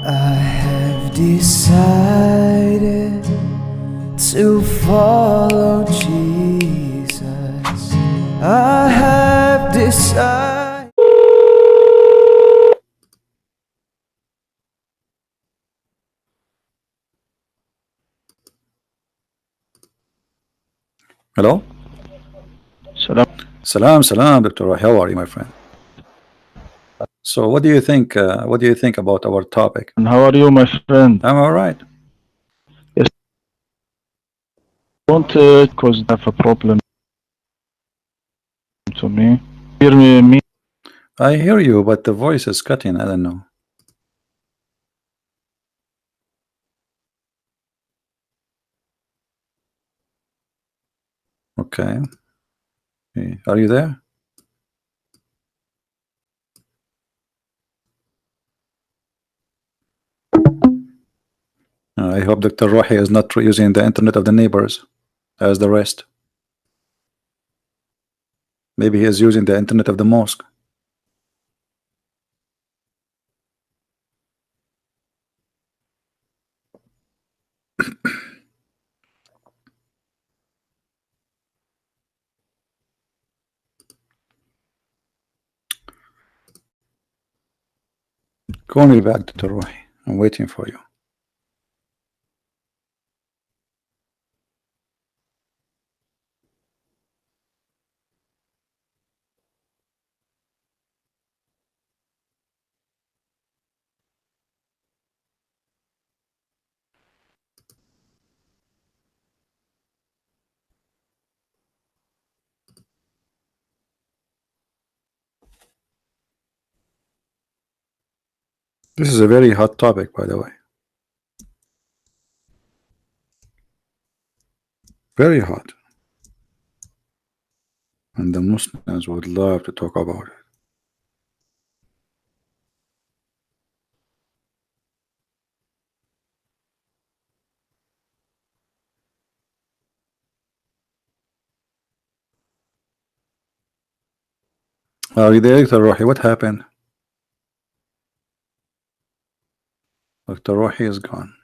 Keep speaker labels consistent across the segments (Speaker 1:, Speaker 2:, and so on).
Speaker 1: I have decided to follow Jesus. I have decided.
Speaker 2: Hello?
Speaker 3: Salam.
Speaker 2: Salam, Dr. Rouhi. How are you, my friend? So what do you think about our topic?
Speaker 3: And how are you, my friend?
Speaker 2: I'm all right.
Speaker 3: Yes. Don't cause I have a problem to me. Hear me?
Speaker 2: I hear you, but the voice is cutting. I don't know. Okay. Hey, are you there? I hope Dr. Rouhi is not using the internet of the neighbors as the rest. Maybe he is using the internet of the mosque. Call me back, Dr. Rouhi. I'm waiting for you. This is a very hot topic, by the way. Very hot. And the Muslims would love to talk about it. Are you there, Dr. Rouhi? What happened? Dr. Rouhi is gone.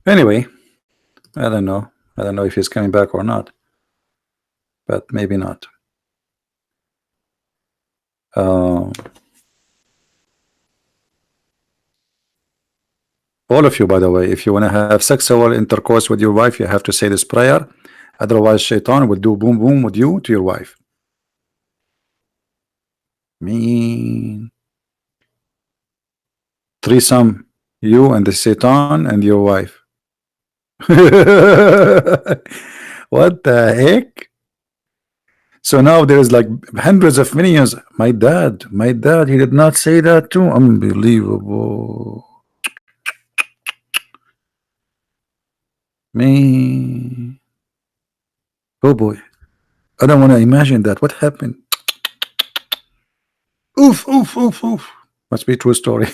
Speaker 2: Anyway, I don't know. I don't know if he's coming back or not, but maybe not. All of you, by the way, if you want to have sexual intercourse with your wife, you have to say this prayer. Otherwise, Shaitan will do boom boom with you to your wife. Mean threesome, you and the Satan and your wife. What the heck? So now there is like hundreds of millions. My dad, he did not say that too. Unbelievable. Me. Oh boy. I don't want to imagine that. What happened? Oof, oof, oof, oof. Must be a true story.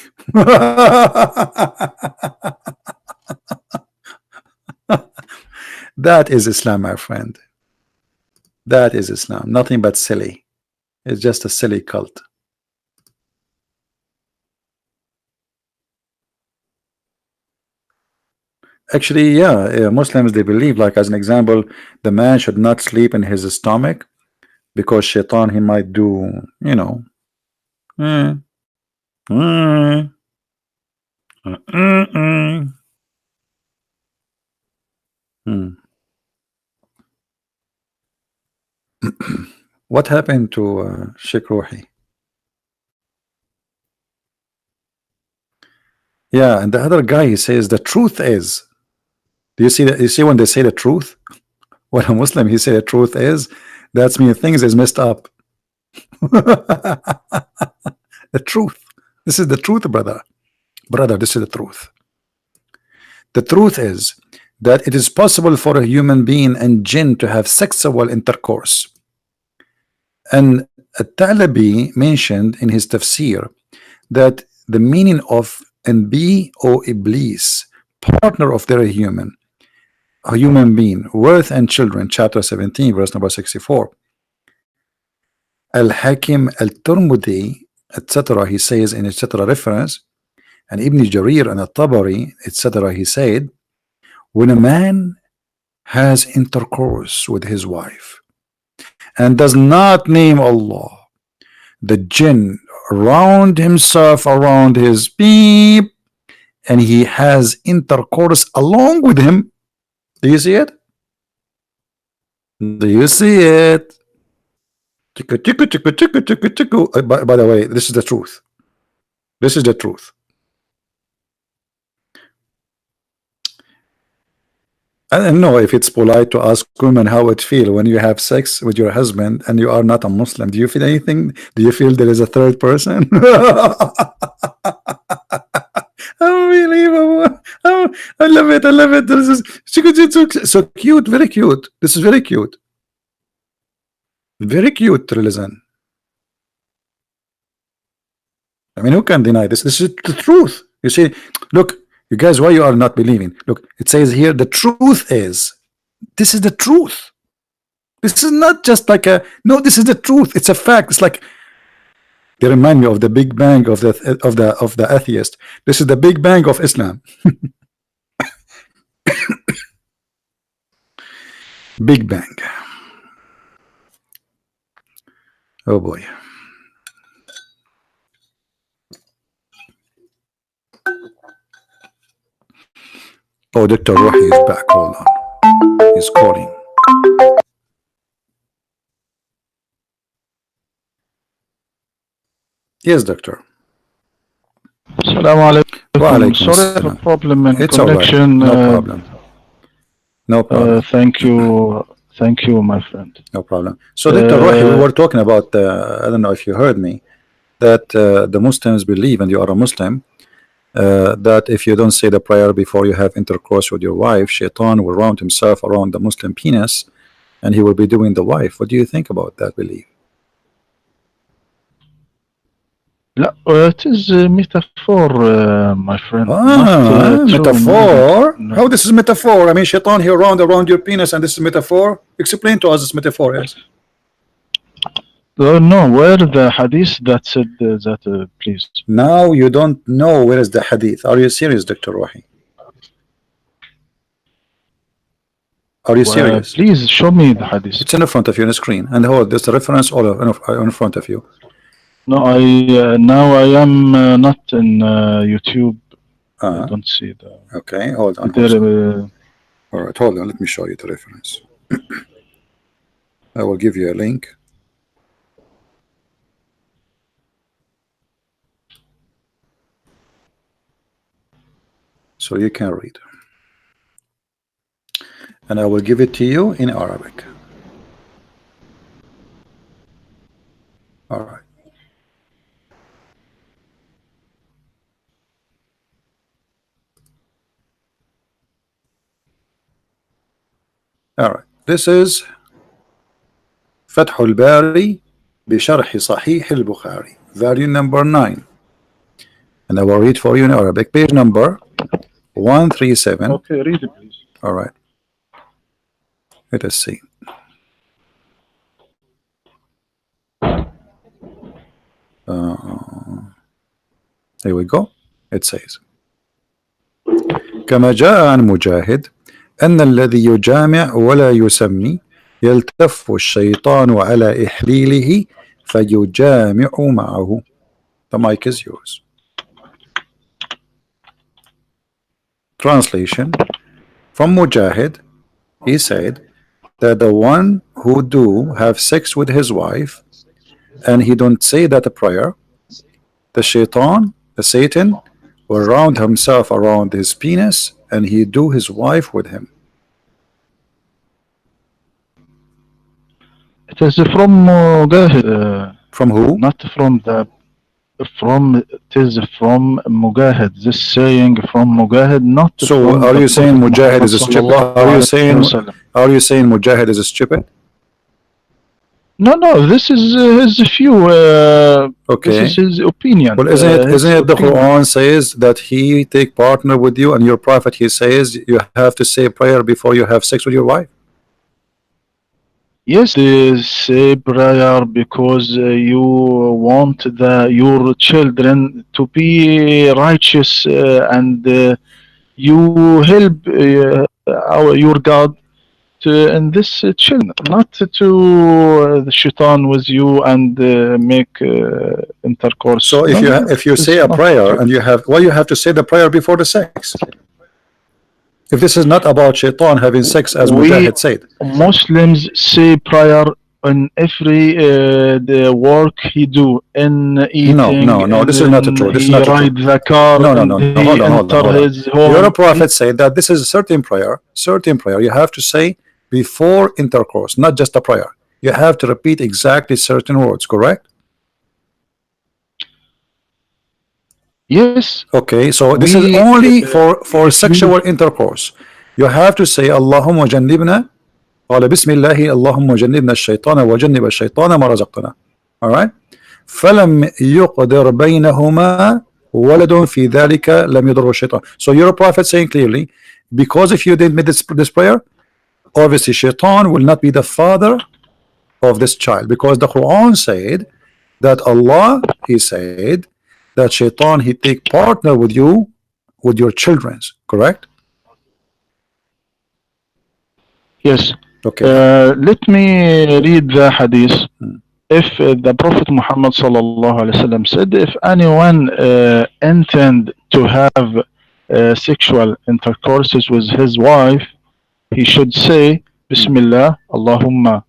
Speaker 2: That is Islam, my friend. That is Islam. Nothing but silly. It's just a silly cult. Actually, yeah, Muslims, they believe, like as an example, the man should not sleep in his stomach because Shaitan, he might do, you know, What happened to Sheikh Rouhi? Yeah, and the other guy, he says the truth is. Do you see that? You see when they say the truth? When a Muslim he say the truth is, that's mean things is messed up. The truth. This is the truth, brother. Brother, this is the truth. The truth is that it is possible for a human being and jinn to have sexual intercourse. And At-Talabi mentioned in his tafsir that the meaning of and be, O Iblis, partner of their human, a human being, worth and children, chapter 17, verse number 64. Al-Hakim Al-Turmudi, etc., he says in etc. reference, and Ibn Jarir and Al-Tabari, etc., he said, when a man has intercourse with his wife and does not name Allah, the jinn round himself around his beep, and he has intercourse along with him. Do you see it? Do you see it? By the way, this is the truth. This is the truth. I don't know if it's polite to ask women how it feels when you have sex with your husband and you are not a Muslim. Do you feel anything? Do you feel there is a third person? Unbelievable. Oh, I love it. I love it. This is so cute. Very cute. This is very cute. Very cute, Rilizan. I mean, who can deny this? This is the truth. You see, look, you guys, why you are not believing? Look, it says here, the truth is, this is the truth. This is not just like a, no, this is the truth. It's a fact. It's like, they remind me of the Big Bang of the atheist. This is the Big Bang of Islam. Big Bang. Oh boy. Oh, Dr. Rouhi is back. Hold on. He's calling. Yes, doctor.
Speaker 3: Assalamu alaikum. Sorry
Speaker 2: assalam.
Speaker 3: for problem in
Speaker 2: It's all right.
Speaker 3: connection.
Speaker 2: No problem. No problem.
Speaker 3: Thank you, my friend.
Speaker 2: No problem. So, Dr. Rouhi, we were talking about, I don't know if you heard me, that the Muslims believe, and you are a Muslim, that if you don't say the prayer before you have intercourse with your wife, Shaitan will round himself around the Muslim penis and he will be doing the wife. What do you think about that belief?
Speaker 3: It is a metaphor, my friend.
Speaker 2: Metaphor? How this is metaphor? I mean, Shaitan here around your penis, and this is metaphor? Explain to us this metaphor, yes.
Speaker 3: No, where the hadith that said that, please?
Speaker 2: Now you don't know where is the hadith. Are you serious, Dr. Rouhi? Are you serious?
Speaker 3: Please show me the hadith.
Speaker 2: It's in front of you on the screen, and hold, there's a reference all in front of you.
Speaker 3: No, now I am not in YouTube. I don't see the.
Speaker 2: Okay, hold on. All right, hold on. Let me show you the reference. I will give you a link. So you can read. And I will give it to you in Arabic. All right. All right. This is فتح الباري بشرح صحيح البخاري, volume number 9. And I will read for you in Arabic, page number 137.
Speaker 3: Okay, read it, please.
Speaker 2: All right. Let us see. Here we go. It says, كما جاء عن مجاهد أن الذي يجامع ولا يسمي يلتف الشيطان على إحليله فيجامع معه. The mic is yours. Translation from Mujahid, he said that the one who do have sex with his wife and he don't say that a prayer, the shaitan, the Satan, will round himself around his penis and he do his wife with him.
Speaker 3: It is from Mujahid.
Speaker 2: From who?
Speaker 3: Not from the. It is from Mujahid. This saying from Mujahid, not.
Speaker 2: So are you saying Mujahid is stupid? Are you saying Mujahid is stupid?
Speaker 3: No, this is his view. This is
Speaker 2: Okay.
Speaker 3: his opinion.
Speaker 2: Well,
Speaker 3: His
Speaker 2: isn't it the
Speaker 3: opinion.
Speaker 2: Quran says that he take partner with you, and your prophet he says you have to say prayer before you have sex with your wife?
Speaker 3: Yes, they say prayer because you want your children to be righteous, and you help your God in this children, not to the shaitan with you and make intercourse.
Speaker 2: So
Speaker 3: No, no,
Speaker 2: if you
Speaker 3: this
Speaker 2: say
Speaker 3: is
Speaker 2: a
Speaker 3: not
Speaker 2: prayer
Speaker 3: true.
Speaker 2: and you have, why you have to say the prayer before the sex? If this is not about shaitan having sex, as
Speaker 3: We
Speaker 2: Mujahid said.
Speaker 3: Muslims say prayer in every the work he do, in eating,
Speaker 2: No, this is not
Speaker 3: in
Speaker 2: true. This is
Speaker 3: he
Speaker 2: not true.
Speaker 3: ride the car,
Speaker 2: No.
Speaker 3: and
Speaker 2: Hold
Speaker 3: he
Speaker 2: on,
Speaker 3: enter
Speaker 2: hold on.
Speaker 3: his
Speaker 2: Your
Speaker 3: home.
Speaker 2: prophet said that this is a certain prayer you have to say before intercourse, not just a prayer. You have to repeat exactly certain words, correct?
Speaker 3: Yes,
Speaker 2: Okay, so this is
Speaker 3: we
Speaker 2: only for
Speaker 3: if you
Speaker 2: sexual intercourse. You have to say Allahumma jannibna, قال بسم الله اللهم جنبنا الشيطان وجنب الشيطان ما رزقتنا. All right. فلم يقدر بينهما ولد في ذلك لم يضر الشيطان. So your prophet saying clearly, because if you didn't make this prayer, obviously shaitan will not be the father of this child, because the Quran said that Allah, he said that shaitan he take partner with you with your children's, correct?
Speaker 3: yes.
Speaker 2: Okay.
Speaker 3: Let me read the hadith. If the Prophet Muhammad sallallahu alaihi wasallam said, if anyone intend to have sexual intercourses with his wife, he should say, Bismillah, Allahumma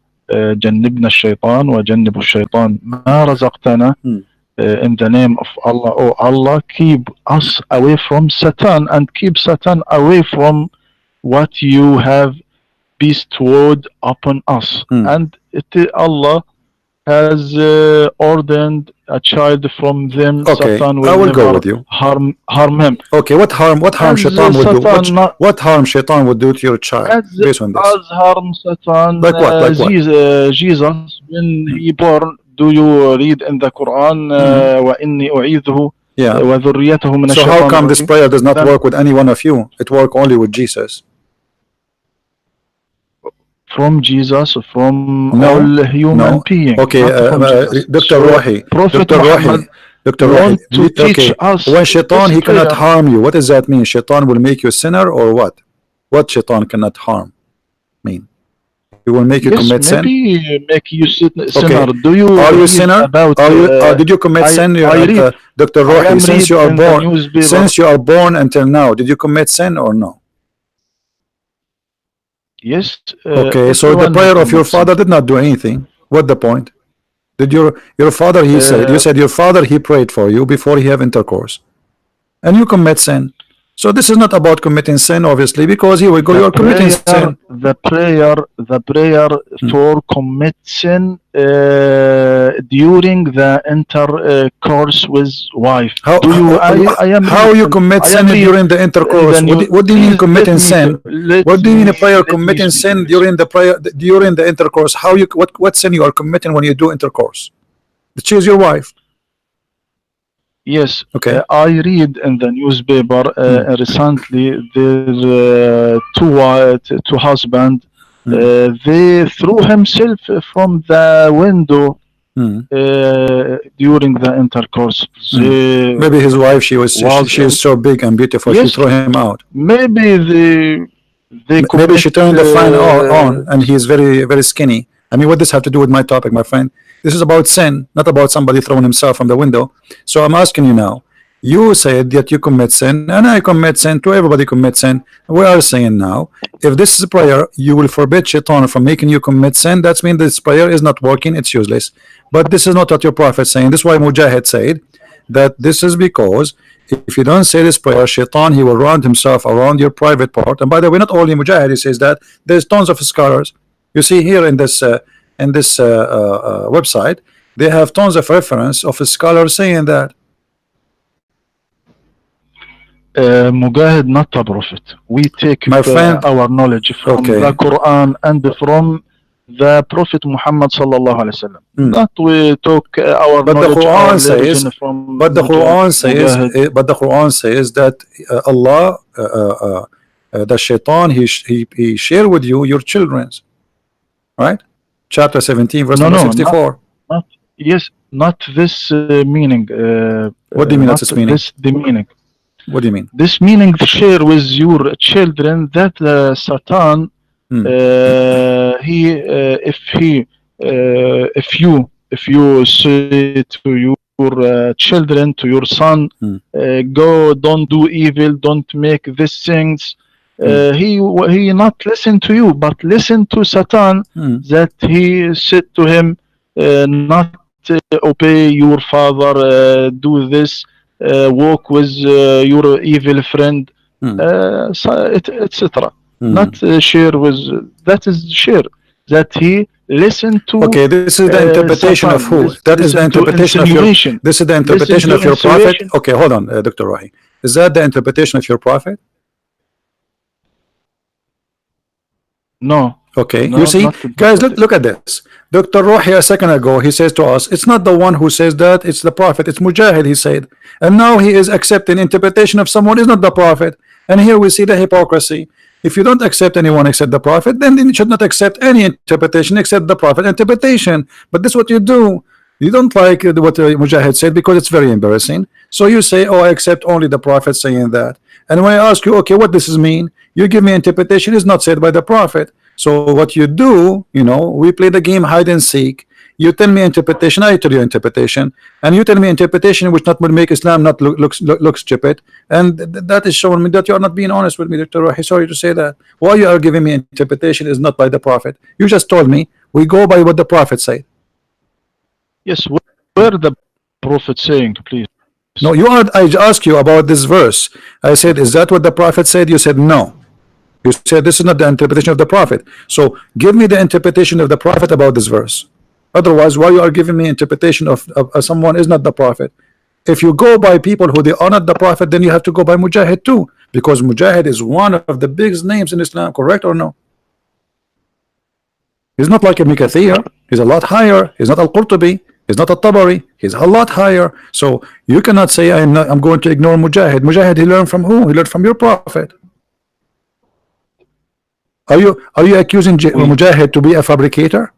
Speaker 3: jannibna shaitan wa jannibu shaitan ma razaqtana. In the name of Allah, oh Allah, keep us away from Satan and keep Satan away from what you have bestowed upon us. And Allah has ordained a child from them.
Speaker 2: Okay,
Speaker 3: Satan
Speaker 2: I
Speaker 3: will
Speaker 2: will go
Speaker 3: never
Speaker 2: with you.
Speaker 3: harm him.
Speaker 2: Okay, what harm
Speaker 3: As
Speaker 2: shaitan would do?
Speaker 3: Satan not,
Speaker 2: What harm shaitan would do to your child
Speaker 3: as
Speaker 2: based on this?
Speaker 3: as harm Satan
Speaker 2: Like what? Like what?
Speaker 3: Jesus when he born. Do you read in the Quran وإني أعيذه
Speaker 2: Yeah.
Speaker 3: وذريته من
Speaker 2: So how
Speaker 3: الشيطان
Speaker 2: come this
Speaker 3: الرجيم?
Speaker 2: prayer does not
Speaker 3: Then
Speaker 2: work with any one of you? It work only with Jesus.
Speaker 3: from Jesus, from
Speaker 2: No,
Speaker 3: all human
Speaker 2: no.
Speaker 3: being,
Speaker 2: Okay,
Speaker 3: not from Jesus.
Speaker 2: Dr.
Speaker 3: So
Speaker 2: Rohi,
Speaker 3: Prophet
Speaker 2: Dr. Rohi,
Speaker 3: Muhammad
Speaker 2: Dr. Rohi.
Speaker 3: want to teach
Speaker 2: Okay,
Speaker 3: us
Speaker 2: when shaitan
Speaker 3: this
Speaker 2: he cannot
Speaker 3: prayer.
Speaker 2: harm you, what does that mean? Shaitan will make you a sinner or what? What shaitan cannot harm mean? He will make you
Speaker 3: Yes,
Speaker 2: commit sin.
Speaker 3: maybe make you
Speaker 2: Okay,
Speaker 3: sinner. Do you
Speaker 2: are you
Speaker 3: read
Speaker 2: sinner?
Speaker 3: about?
Speaker 2: Are you? Did you commit sin?
Speaker 3: I read.
Speaker 2: Dr.
Speaker 3: I
Speaker 2: Rohi,
Speaker 3: am
Speaker 2: since
Speaker 3: read
Speaker 2: you are
Speaker 3: in the
Speaker 2: born,
Speaker 3: newspaper.
Speaker 2: until now, did you commit sin or no?
Speaker 3: Yes,
Speaker 2: Okay, so the
Speaker 3: everyone who
Speaker 2: prayer of your
Speaker 3: commits sin.
Speaker 2: father did not do anything. What the point? Did your father he said, you
Speaker 3: Uh,
Speaker 2: said your father he prayed for you before he have intercourse, and you commit sin. So this is not about committing sin, obviously, because here we go, you are committing sin.
Speaker 3: the prayer for commit sin during the intercourse with wife.
Speaker 2: How
Speaker 3: Do you? I am
Speaker 2: how
Speaker 3: read.
Speaker 2: you commit
Speaker 3: I am
Speaker 2: sin
Speaker 3: read
Speaker 2: during the
Speaker 3: in the
Speaker 2: intercourse?
Speaker 3: new.
Speaker 2: What do you mean
Speaker 3: Please
Speaker 2: committing sin? What do you mean a prayer
Speaker 3: let me
Speaker 2: committing
Speaker 3: speak,
Speaker 2: sin
Speaker 3: please.
Speaker 2: during the prayer during the intercourse? How you what sin you are committing when you do intercourse? Choose your wife.
Speaker 3: Yes,
Speaker 2: Okay.
Speaker 3: I read in the newspaper recently there two husband they threw himself from the window during the intercourse. They
Speaker 2: Maybe his wife
Speaker 3: was
Speaker 2: she is so big and beautiful she
Speaker 3: yes,
Speaker 2: threw him out.
Speaker 3: maybe they
Speaker 2: Maybe
Speaker 3: commit
Speaker 2: she turned the fan on and he's very skinny. I mean, what does have to do with my topic, my friend? This is about sin, not about somebody throwing himself from the window. So I'm asking you now. You said that you commit sin, and I commit sin. To everybody commit sin. We are saying now, if this is a prayer, you will forbid shaitan from making you commit sin. That means this prayer is not working; it's useless. But this is not what your prophet is saying. This is why Mujahid said that this is because if you don't say this prayer, shaitan he will round himself around your private part. And by the way, not only Mujahid he says that. There's tons of scholars. You see here in this website, they have tons of reference of scholars saying that.
Speaker 3: Mujahid not a prophet. We take
Speaker 2: My friend,
Speaker 3: our knowledge from
Speaker 2: okay,
Speaker 3: the Quran and from the Prophet Muhammad sallallahu alaihi wasallam. Not we took our
Speaker 2: But the
Speaker 3: knowledge, our
Speaker 2: Quran
Speaker 3: religion
Speaker 2: says,
Speaker 3: from
Speaker 2: but the Quran says,
Speaker 3: Mujahid.
Speaker 2: but the Quran says that Allah, the Shaitan, he share with you your children's, right? Chapter 17, verse
Speaker 3: No,
Speaker 2: number
Speaker 3: no,
Speaker 2: 64.
Speaker 3: not yes, not this meaning.
Speaker 2: What do you mean
Speaker 3: Not
Speaker 2: that's its meaning?
Speaker 3: this the meaning.
Speaker 2: What do you mean?
Speaker 3: This meaning share with your children that Satan, if you say to your children, to your son, go, don't do evil, don't make these things. He not listen to you, but listen to Satan. That he said to him, not obey your father, do this, walk with your evil friend, etc. Not share with, that is share that he listened to.
Speaker 2: Okay, this is the interpretation
Speaker 3: Satan,
Speaker 2: of who? That is the interpretation of your. This is the interpretation of your prophet. Okay, hold on, Dr. Rouhi. Is that the interpretation of your prophet?
Speaker 3: No.
Speaker 2: Okay,
Speaker 3: no,
Speaker 2: you see, guys,
Speaker 3: prophet.
Speaker 2: look at this. Dr. Rouhi a second ago, he says to us, it's not the one who says that, it's the prophet, it's Mujahid, he said. And now he is accepting interpretation of someone is not the prophet. And here we see the hypocrisy. If you don't accept anyone except the prophet, then you should not accept any interpretation except the prophet interpretation. But this is what you do. You don't like what Mujahid said because it's very embarrassing. So you say, oh, I accept only the prophet saying that. And when I ask you, okay, what does this mean? You give me interpretation is not said by the prophet. So what you do, you know, we play the game hide and seek. You tell me interpretation, I tell you interpretation, and you tell me interpretation which not will make Islam not look stupid, and that is showing me that you are not being honest with me, Dr. Rouhi. Sorry to say that. Why you are giving me interpretation is not by the prophet. You just told me we go by what the prophet said.
Speaker 3: Yes, where the prophet saying, please?
Speaker 2: No, you are. I asked you about this verse. I said, is that what the prophet said? You said no. You said this is not the interpretation of the prophet. So give me the interpretation of the prophet about this verse. Otherwise, why you are giving me interpretation of someone is not the prophet? If you go by people who they are not the prophet, then you have to go by Mujahid too, because Mujahid is one of the biggest names in Islam. Correct or no? He's not like Ibn Kathir. He's a lot higher. He's not Al-Qurtubi. He's not Al-Tabari. He's a lot higher. So you cannot say I'm going to ignore Mujahid. Mujahid, he learned from who? He learned from your prophet. Are you accusing Mujahid to be a fabricator?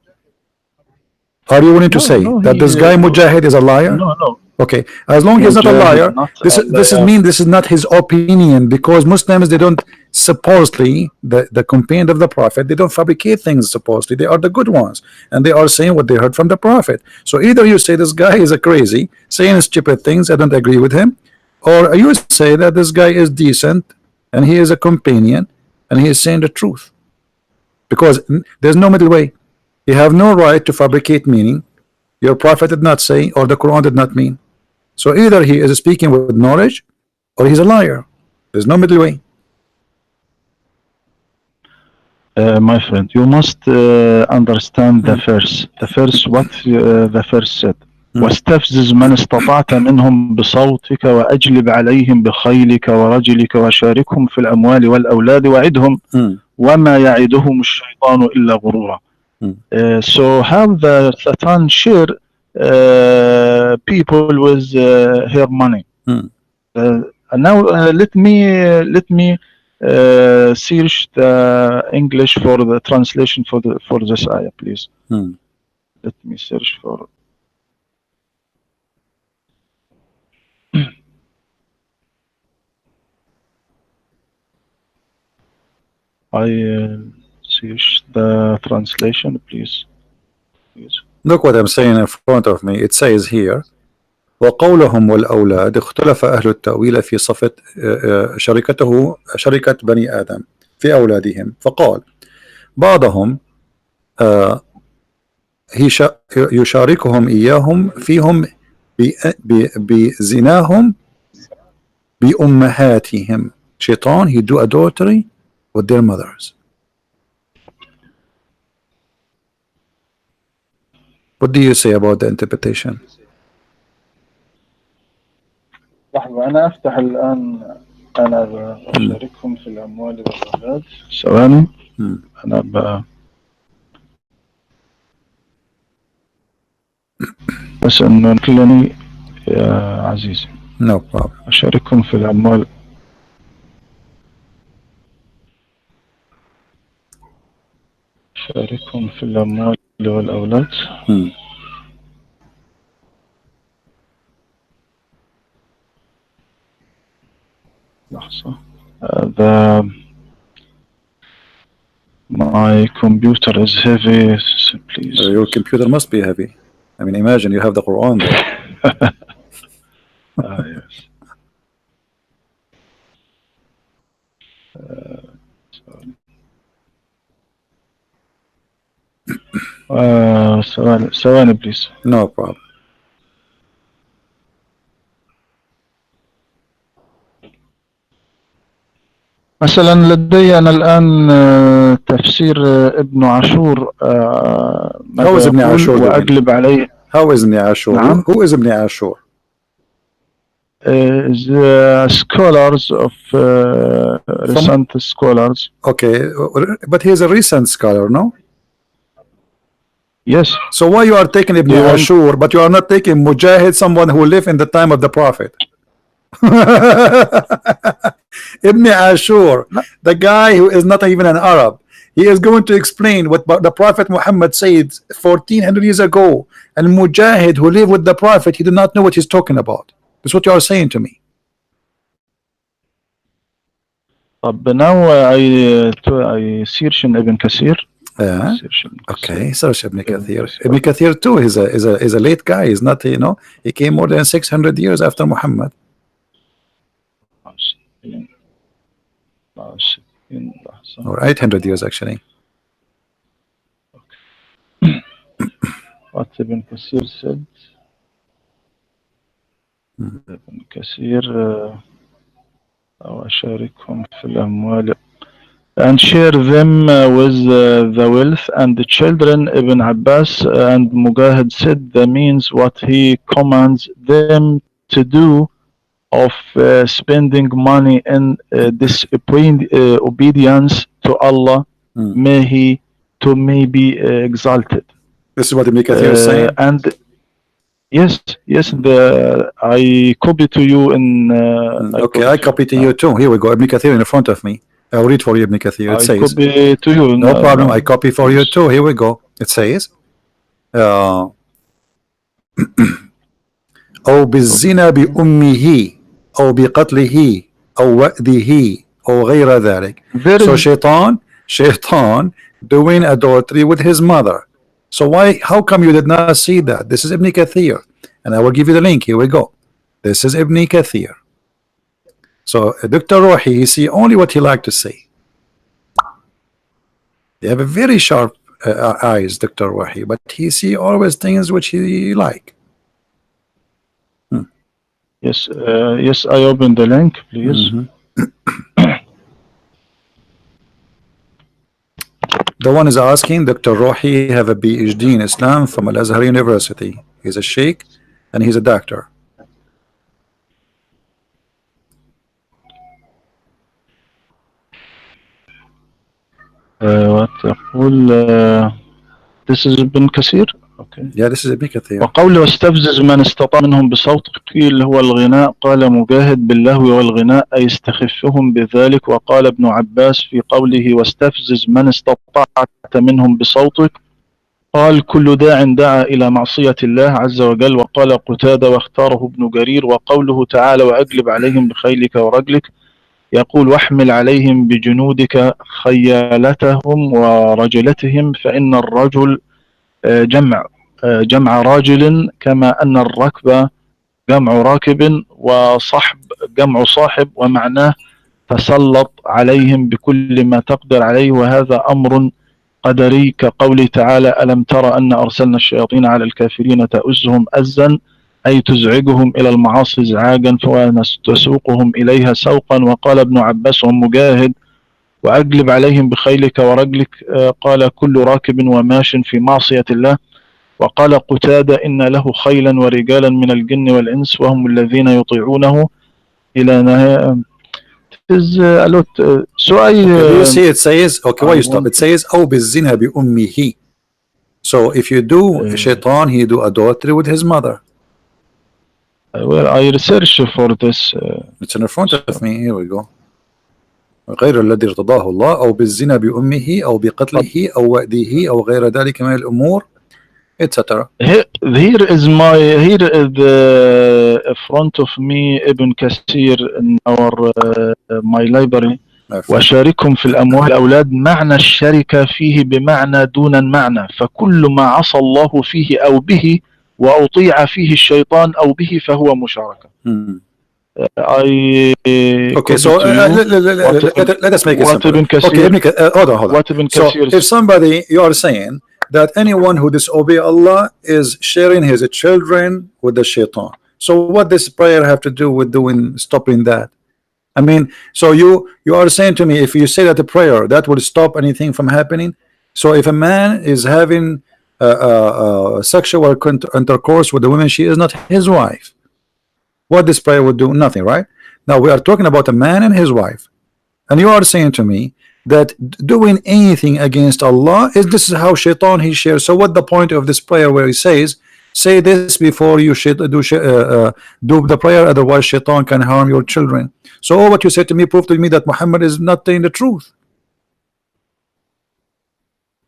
Speaker 2: Are you willing to say that this guy Mujahid is a liar?
Speaker 3: No.
Speaker 2: Okay, as long as he's not a liar, this is not his opinion, because Muslims, they don't supposedly, the companion of the prophet, they don't fabricate things supposedly. They are the good ones, and they are saying what they heard from the prophet. So either you say this guy is a crazy, saying stupid things, I don't agree with him, or you say that this guy is decent and he is a companion and he is saying the truth, because there's no middle way. You have no right to fabricate meaning your prophet did not say or the Quran did not mean. So either he is speaking with knowledge or he's a liar. There's no middle way.
Speaker 3: My friend, you must understand the verse. The verse, what the verse said. واستفزز من استطعت منهم بصوتك وأجلب عليهم بخيلك ورجلك وشاركهم في الأموال والأولاد وعدهم وما يعدهم الشيطان إلا غرورا. So how the Satan share people with her money. Now let me search the English for the translation for this ayah, please. Let me search for. I search the translation, please.
Speaker 2: Look what I'm saying in front of me. It says here وقولهم والأولاد اختلف أهل التأويل في صفة شركة بني آدم في أولادهم، فقال بعضهم يشاركهم إياهم فيهم بزناهم بأمهاتهم. Shaitan, he do adultery with their mothers. What do you say about the interpretation?
Speaker 3: لحظة أنا أفتح الآن، أنا بشاركهم في الأموال والأولاد. ثواني. أنا بس إنه نكلني يا عزيزي.
Speaker 2: No problem.
Speaker 3: أشارككم في الأموال. أشارككم في الأموال والأولاد. لحظة. My computer is heavy, so please.
Speaker 2: Your computer must be heavy. I mean, imagine you have the Qur'an there.
Speaker 3: Yes. ثواني please.
Speaker 2: No problem.
Speaker 3: مثلا لدي أنا الآن تفسير ابن عاشور
Speaker 2: How is Ibn Ashur doing?
Speaker 3: وأقلب عليه.
Speaker 2: How is Ibn Ashur?
Speaker 3: نعم.
Speaker 2: Who is Ibn Ashur?
Speaker 3: The scholars of recent scholars.
Speaker 2: Okay, but he is a recent scholar, no?
Speaker 3: Yes.
Speaker 2: So why you are taking Ibn Ashur, but you are not taking Mujahid, someone who lived in the time of the Prophet? Ibn Ashur, the guy who is not even an Arab, he is going to explain what the Prophet Muhammad said 1400 years ago, and Mujahid who lived with the Prophet, he did not know what he's talking about. That's what you are saying to me.
Speaker 3: طب now I search in Ibn Kathir.
Speaker 2: Okay, search Ibn Kathir. Ibn Kathir too is a late guy. He's not, you know, he came more than 600 years after Muhammad. Or 800 years actually.
Speaker 3: What Ibn Kathir said. Ibn Kathir أشاركهم في الأموال and share them with the wealth and the children. Ibn Abbas and Mujahid said that means what he commands them to do of spending money in obedience to Allah, may he be exalted.
Speaker 2: This is what Ibn Kathir is saying.
Speaker 3: And yes, I copy to you in.
Speaker 2: Okay, I copy to you too. Here we go. Ibn Kathir in front of me. I'll read for you Ibn Kathir. It says.
Speaker 3: Copy to you.
Speaker 2: No problem. I copy for you too. Here we go. It says. أو بالزنا بأمه أو بقتله أو وأده أو غير ذلك. So shaitan doing adultery with his mother. So how come you did not see that? This is Ibn Kathir, and I will give you the link. Here we go. This is Ibn Kathir. So Dr. Rouhi, he see only what he like to see. They have a very sharp eyes, Dr. Rouhi, but he see always things which he like.
Speaker 3: Yes, yes, I open the link, please.
Speaker 2: The one is asking, Dr. Rouhi have a PhD in Islam from Al-Azhar University. He's a sheikh and he's a doctor.
Speaker 3: This is Ibn Kathir. Okay.
Speaker 2: Yeah, this is Ibn Kathir.
Speaker 3: وقوله واستفزز من استطاع منهم بصوتك قيل هو الغناء قال مجاهد باللهو والغناء أي استخفهم بذلك. وقال ابن عباس في قوله واستفزز من استطعت منهم بصوتك قال كل داع دعا إلى معصية الله عز وجل. وقال قتادة واختاره ابن جرير. وقوله تعالى وأجلب عليهم بخيلك ورجلك يقول واحمل عليهم بجنودك خيالتهم ورجلتهم فإن الرجل جمع راجل كما أن الركب جمع راكب وصحب جمع صاحب ومعناه تسلط عليهم بكل ما تقدر عليه. وهذا أمر قدري كقوله تعالى ألم تر أن أرسلنا الشياطين على الكافرين تؤزهم أزا أي تزعجهم إلى المعاصي إزعاجا فتسوقهم إليها سوقا. وقال ابن عباس ومجاهد وأجلب عليهم بخيلك ورجلك قال كل راكب وماش في معصية الله. وقال قتادة إن له خيلا ورجالا من الجن والإنس وهم الذين يطيعونه إلى نهاية.
Speaker 2: So you see it says, okay, why you stop? It says أو بالزنا بأمه. So if you do shaitan, he do adultery with his mother.
Speaker 3: Well, I researched for this.
Speaker 2: It's in front of me. Here we go. غير الذي ارتضاه الله أو بالزنا بأمه أو بقتله أو وأده أو غير ذلك من الأمور etc.
Speaker 3: Here is the front of me Ibn Kathir in our my library. وشاركهم في الأموال الأولاد معنى الشركة فيه بمعنى دون المعنى فكل ما عصى الله فيه أو به وأطيع فيه الشيطان أو به فهو مشاركة.
Speaker 2: Okay, so let us make it simple. Okay, hold on. So if somebody, you are saying that anyone who disobey Allah is sharing his children with the shaitan. So what does prayer have to do with stopping that? I mean, so you are saying to me, if you say that the prayer that will stop anything from happening. So if a man is having sexual intercourse with a woman, she is not his wife. What this prayer would do? Nothing, right? Now we are talking about a man and his wife, and you are saying to me that doing anything against Allah this is how shaitan he shares. So what the point of this prayer where he says, say this before you should do the prayer, otherwise shaitan can harm your children. So all what you said to me proved to me that Muhammad is not telling the truth,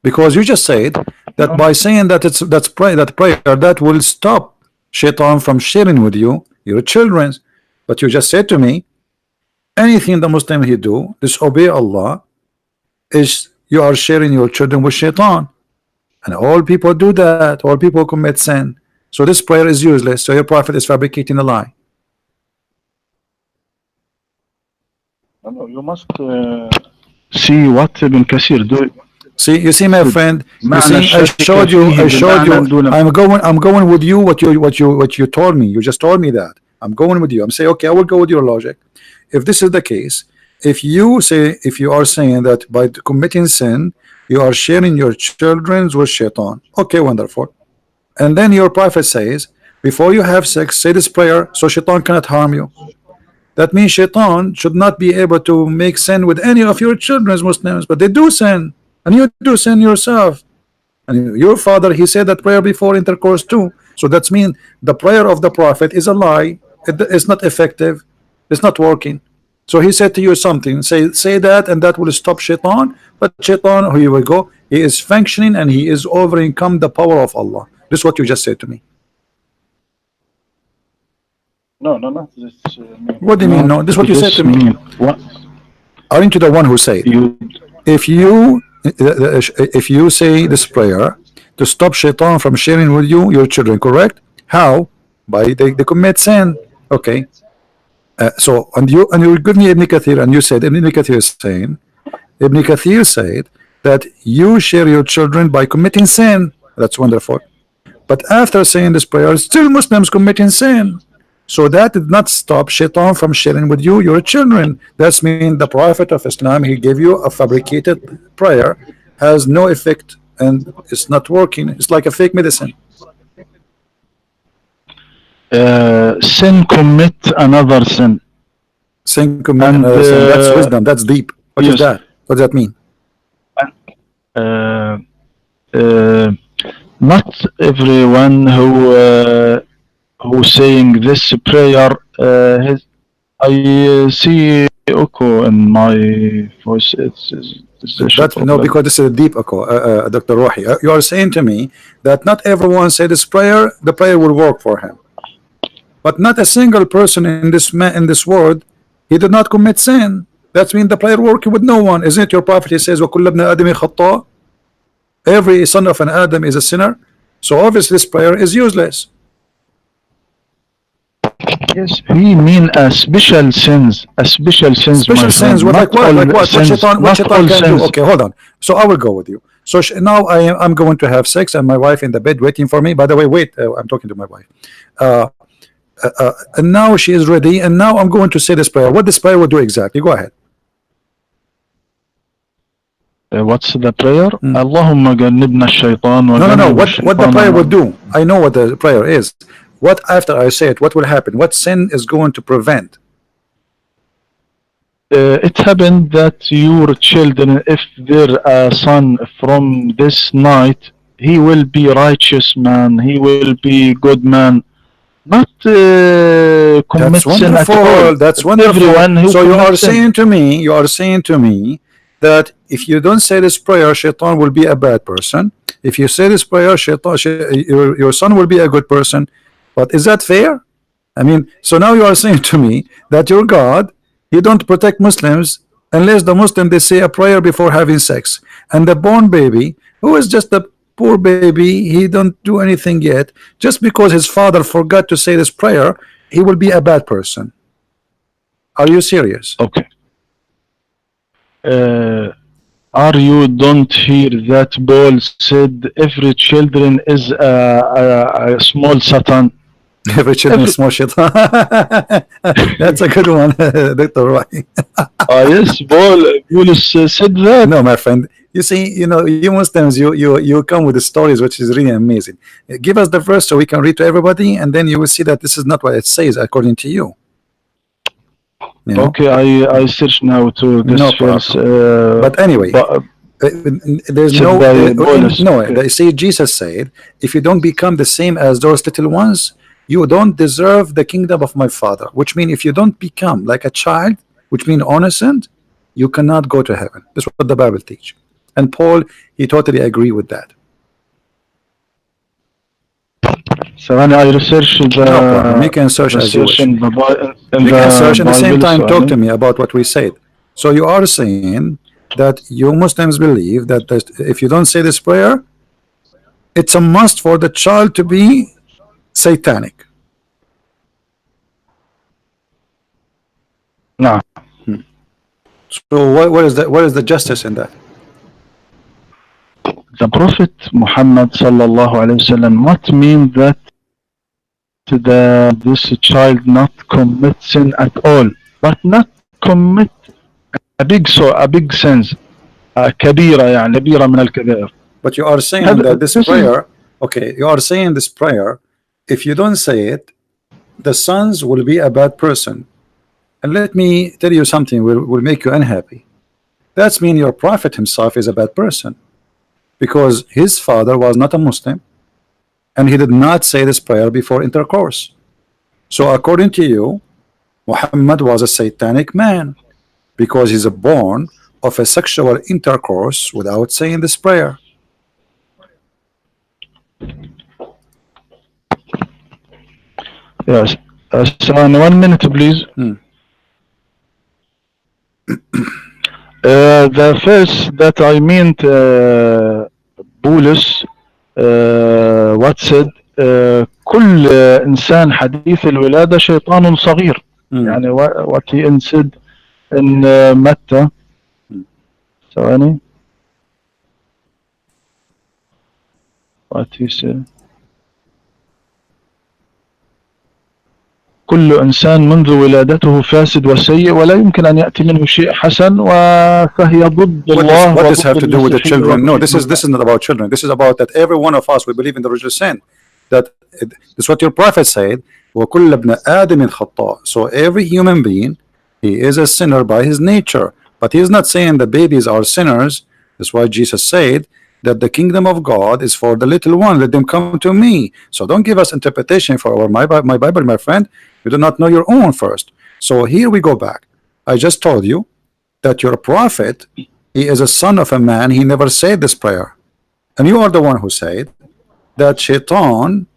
Speaker 2: because you just said that by saying that that prayer that will stop shaitan from sharing with you your children. But you just said to me anything the Muslim he do disobey Allah is you are sharing your children with shaitan, and all people do that. All people commit sin. So this prayer is useless. So your prophet is fabricating a lie.
Speaker 3: No, you must see what Ibn Kathir do.
Speaker 2: See, you see, my friend. You see, I showed you. I'm going with you. What you told me. You just told me that. I'm going with you. I'm saying, okay, I will go with your logic. If this is the case, if you are saying that by committing sin, you are sharing your children with shaitan. Okay, wonderful. And then your prophet says, before you have sex, say this prayer so shaitan cannot harm you. That means shaitan should not be able to make sin with any of your children as Muslims, but they do sin, and you do sin yourself. And your father, he said that prayer before intercourse too. So that means the prayer of the prophet is a lie. It's not effective. It's not working. So he said to you something, say that, and that will stop shaitan. But shaitan, here we go, he is functioning and he is overcome the power of Allah. This is what you just said to me.
Speaker 3: No, this,
Speaker 2: what do you mean? No, this is what you said to me.
Speaker 3: What?
Speaker 2: Aren't you the one who said if you say this prayer to stop shaitan from sharing with you your children, correct? How? By they commit sin. Okay. So and you give me Ibn Kathir, and you said Ibn Kathir is saying, Ibn Kathir said that you share your children by committing sin. That's wonderful. But after saying this prayer, still Muslims committing sin. So that did not stop shaitan from sharing with you your children. That's mean the Prophet of Islam, he gave you a fabricated prayer, has no effect, and it's not working. It's like a fake medicine.
Speaker 3: Sin commit another sin.
Speaker 2: Sin commit another sin. That's wisdom. That's deep. What is that? What does that mean?
Speaker 3: Not everyone who saying this prayer. I see echo in my voice.
Speaker 2: No, because this is a deep echo, Dr. Rouhi. You are saying to me that not everyone say this prayer, the prayer will work for him. But not a single person in this world, he did not commit sin. That means the prayer working with no one. Isn't it your prophet? He says, وَكُلَّ ابْنِ آدَمِ خَطَّاء. Every son of an Adam is a sinner. So obviously this prayer is useless.
Speaker 3: Yes, he mean special sins. Special sins.
Speaker 2: Special sins. Like what? What shaitan can do? Okay, hold on. So I will go with you. So now I'm going to have sex, and my wife in the bed waiting for me. By the way, wait, I'm talking to my wife. And now she is ready, and now I'm going to say this prayer. What this prayer will do exactly? Go ahead.
Speaker 3: What's the prayer? Allahumma jannibna shaitan.
Speaker 2: No. What the prayer will do? I know what the prayer is. What after I say it? What will happen? What sin is going to prevent?
Speaker 3: It happened that your children, if their son from this night he will be righteous man, he will be good man, not commit
Speaker 2: That's
Speaker 3: sin at all.
Speaker 2: wonderful. That's wonderful.
Speaker 3: Everyone who
Speaker 2: So you are
Speaker 3: commits sin.
Speaker 2: saying to me that if you don't say this prayer, Shaitan will be a bad person. If you say this prayer, your son will be a good person. But is that fair? I mean, so now you are saying to me that your God, he don't protect Muslims unless the Muslim they say a prayer before having sex, and the born baby who is just a poor baby, he don't do anything yet, just because his father forgot to say this prayer, he will be a bad person. Are you serious?
Speaker 3: Okay. Are you don't hear that Paul said every children is a small Satan?
Speaker 2: Every children
Speaker 3: Every,
Speaker 2: small shit. That's a good one, Dr. Rouhi.
Speaker 3: yes, Paul said that.
Speaker 2: No, my friend. You see, you Muslims, you come with the stories, which is really amazing. Give us the verse so we can read to everybody, and then you will see that this is not what it says according to you.
Speaker 3: Okay, I search now to this
Speaker 2: No
Speaker 3: verse.
Speaker 2: problem. But anyway, there's
Speaker 3: said
Speaker 2: no,
Speaker 3: by Paulus.
Speaker 2: no.
Speaker 3: Okay.
Speaker 2: They say Jesus said, if you don't become the same as those little ones, you don't deserve the kingdom of my Father. Which means if you don't become like a child, which means innocent, you cannot go to heaven. That's what the Bible teach. And Paul, he totally agree with that.
Speaker 3: So when I research the,
Speaker 2: No problem. You can search as you wish.
Speaker 3: you
Speaker 2: can search at the same time. Talk to me about what we said. So you are saying that you Muslims believe that if you don't say this prayer, it's a must for the child to be satanic.
Speaker 3: No.
Speaker 2: So what is that? What is the justice in that?
Speaker 3: The Prophet Muhammad sallallahu alaihi wasallam, what means that this child not commit sin at all, but not commit a big sins, كبيرة يعني كبيرة من الكبائر.
Speaker 2: But you are saying that this prayer, okay, you are saying this prayer, if you don't say it, the sons will be a bad person. And let me tell you something will make you unhappy. That's mean your prophet himself is a bad person, because his father was not a Muslim and he did not say this prayer before intercourse. So according to you, Muhammad was a satanic man because he's born of a sexual intercourse without saying this prayer.
Speaker 3: Yes. So in 1 minute, please. The verse that I meant, بولس what said, كل إنسان حديث الولادة شيطان صغير. يعني what he said in متى. ثواني. What he said. كل إنسان منذ ولادته فاسد وسيء ولا يمكن أن يأتي منه شيء حسن فهي ضد الله.
Speaker 2: What does have to do with the children? No, this is not about children. This is about that every one of us, we believe in the original sin. That is what your prophet said. وَكُلَّ ابْنَ آدَمٍ خَطَّاءٍ. So every human being, he is a sinner by his nature. But he is not saying the babies are sinners. That's why Jesus said that the kingdom of God is for the little one. Let them come to me. So don't give us interpretation for my Bible, my friend. You do not know your own first. So here we go back. I just told you that your prophet, he is a son of a man. He never said this prayer. And you are the one who said that Shaitan,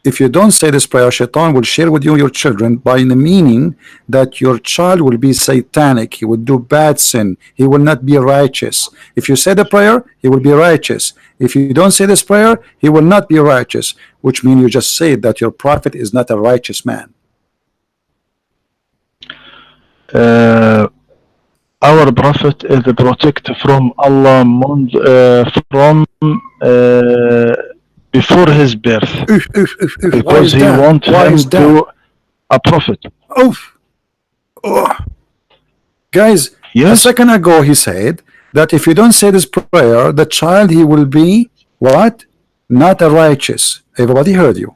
Speaker 2: if you don't say this prayer, Shaitan will share with you your children, by the meaning that your child will be satanic. He will do bad sin. He will not be righteous. If you say the prayer, he will be righteous. If you don't say this prayer, he will not be righteous, which means you just said that your prophet is not a righteous man.
Speaker 3: Our prophet is protected from Allah from before his birth, because he wants him to a prophet.
Speaker 2: Guys,
Speaker 3: yes.
Speaker 2: A second ago he said that if you don't say this prayer, the child, he will be what? Not a righteous. Everybody heard you.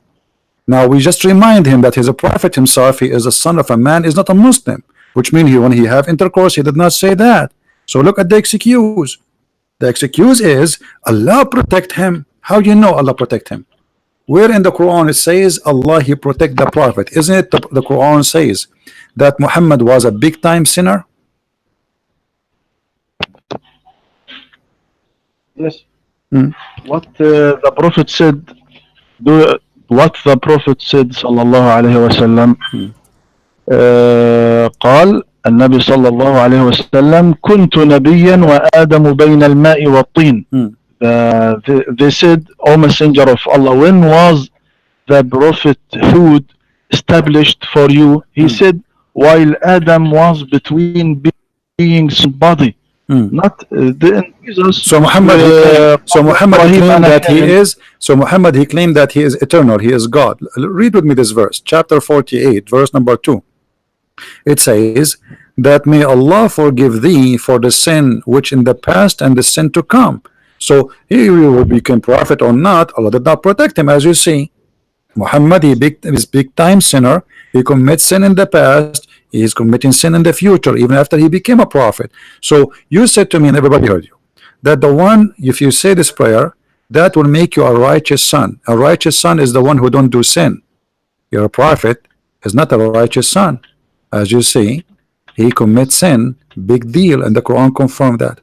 Speaker 2: Now we just remind him that he's a prophet himself. He is a son of a man, is not a Muslim, which means when he have intercourse, he did not say that. So look at the excuse. The excuse is Allah protect him. How do you know Allah protect him? Where in the Quran it says Allah he protect the Prophet? Isn't it the Quran says that Muhammad was a big time sinner?
Speaker 3: Yes.
Speaker 2: Hmm.
Speaker 3: What the Prophet said, what the Prophet said صلى الله عليه وسلم, قال النبي صلى الله عليه وسلم كنت نبيا وآدم بين الماء والطين. They said, O Messenger of Allah, when was the prophethood established for you? He said, while Adam was between beings and body. Not the Jesus.
Speaker 2: So Muhammad, claimed that he is. So Muhammad he claimed that he is eternal. He is God. Read with me this verse, chapter 48, verse number 2. It says that may Allah forgive thee for the sin which in the past and the sin to come. So he will become prophet or not, Allah did not protect him, as you see. Muhammad is big time sinner. He commits sin in the past. He is committing sin in the future, even after he became a prophet. So you said to me, and everybody heard you, that the one, if you say this prayer, that will make you a righteous son. A righteous son is the one who don't do sin. Your prophet is not a righteous son. As you see, he commits sin, big deal, and the Quran confirmed that.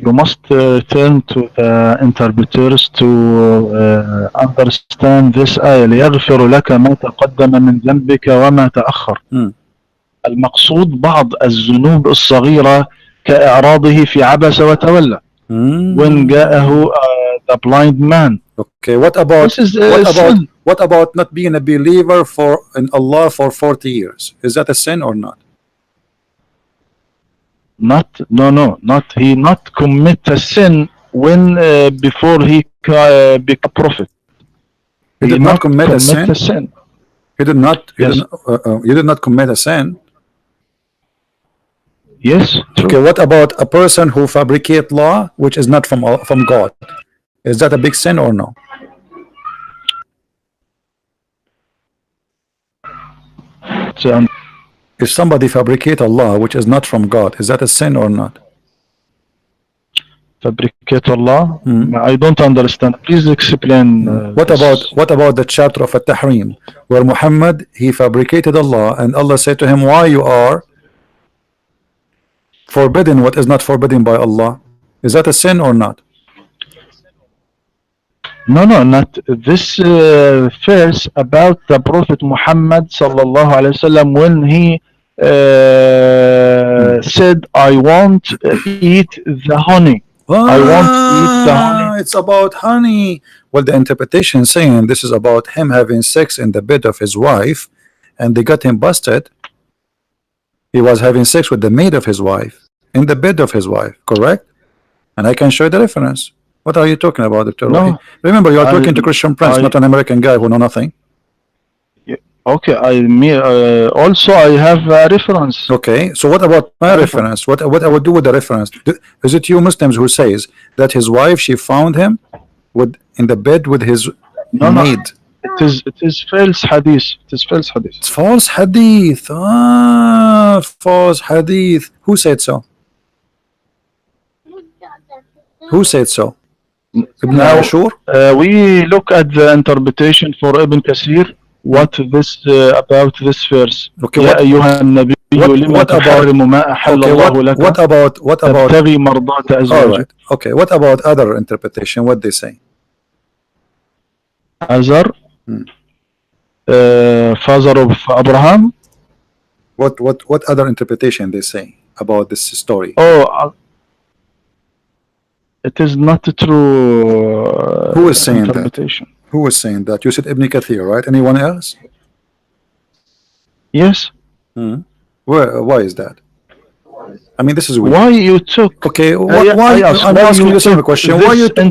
Speaker 3: You must turn to the interpreters to understand this آية ليغفر لك ما تقدم من ذنبك وما تأخر. المقصود بعض الذنوب الصغيرة كإعراضه في عبس وتولى. When جاءه the blind man.
Speaker 2: Okay, what about not being a believer in Allah for 40 years? Is that a sin or not? Not he not commit a sin when before he became prophet. He did not commit a sin. He did not. You did not commit a sin.
Speaker 3: Yes. True.
Speaker 2: Okay. What about a person who fabricate law which is not from God? Is that a big sin or no? If somebody fabricate a law which is not from God, is that a sin or not?
Speaker 3: Fabricate Allah? I don't understand. Please explain.
Speaker 2: What about the chapter of At-Tahrim, where Muhammad he fabricated a law, and Allah said to him, "Why you are forbidden what is not forbidden by Allah?" Is that a sin or not?
Speaker 3: No, not this verse about the Prophet Muhammad sallallahu alaihi wasallam when he said, "I won't eat the honey." I won't eat the honey.
Speaker 2: It's about honey. Well, the interpretation saying this is about him having sex in the bed of his wife, and they got him busted. He was having sex with the maid of his wife in the bed of his wife, correct? And I can show you the reference. What are you talking about, Dr. Rouhi?
Speaker 3: No,
Speaker 2: remember, you are talking to Christian Prince, not an American guy who know nothing.
Speaker 3: Okay, also I have a reference.
Speaker 2: Okay, so what about my reference? What I would do with the reference? Is it you Muslims who says that his wife she found him in the bed with his maid?
Speaker 3: It is false hadith. It is false hadith.
Speaker 2: It's false hadith. False hadith. Who said so? Who said so? Ibn Ashur?
Speaker 3: We look at the interpretation for Ibn Kathir. What this about this verse?
Speaker 2: Okay,
Speaker 3: what about
Speaker 2: okay, what about other interpretation? What they say?
Speaker 3: Azar, father of Abraham.
Speaker 2: What other interpretation they say about this story?
Speaker 3: It is not true.
Speaker 2: Who is saying that? Who is saying that? You said Ibn Kathir, right? Anyone else?
Speaker 3: Yes.
Speaker 2: Why is that? I mean, this is weird.
Speaker 3: Why you took?
Speaker 2: Okay, why? I'm asking you the same question. Why you took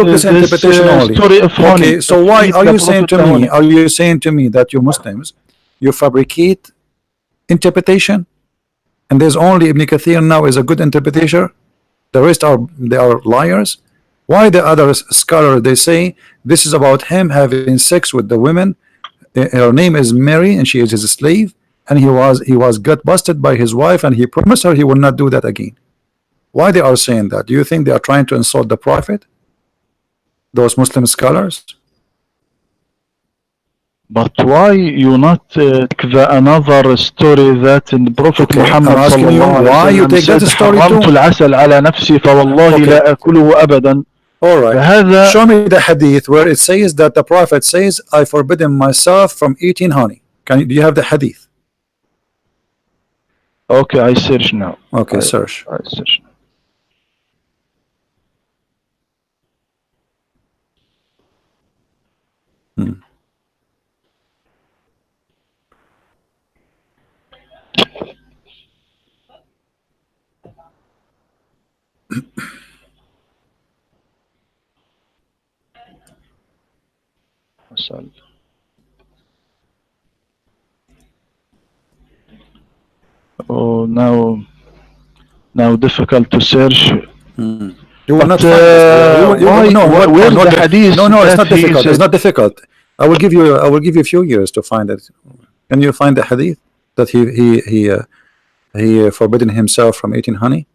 Speaker 2: this interpretation only? Okay, so why are you saying to me? Are you saying to me that you Muslims, you fabricate interpretation, and there's only Ibn Kathir now is a good interpreter? The rest are liars. Why the other scholars they say this is about him having sex with the women? Her name is Mary and she is his slave, and he was got busted by his wife, and he promised her he will not do that again. Why they are saying that? Do you think they are trying to insult the Prophet? Those Muslim scholars?
Speaker 3: But why you not take another story that in the Prophet
Speaker 2: Okay,
Speaker 3: Muhammad
Speaker 2: I'm asking you,
Speaker 3: sallallahu
Speaker 2: why
Speaker 3: alayhi
Speaker 2: you
Speaker 3: wasallam
Speaker 2: take that
Speaker 3: said
Speaker 2: story
Speaker 3: حرمت
Speaker 2: too?
Speaker 3: العسل على نفسي فوالله
Speaker 2: Okay.
Speaker 3: لا أكله أبدا.
Speaker 2: All right.
Speaker 3: فهذا
Speaker 2: Show me the hadith where it says that the Prophet says, I forbidden myself from eating honey. Do you have the hadith?
Speaker 3: Okay, I search now.
Speaker 2: Okay, search.
Speaker 3: I search now. Oh, now difficult to search.
Speaker 2: You will not find this.
Speaker 3: Where's the hadith?
Speaker 2: No, it's
Speaker 3: that
Speaker 2: not
Speaker 3: he
Speaker 2: difficult.
Speaker 3: said-
Speaker 2: It's not difficult. I will give you a few years to find it. Can you find the hadith that he forbidden himself from eating honey?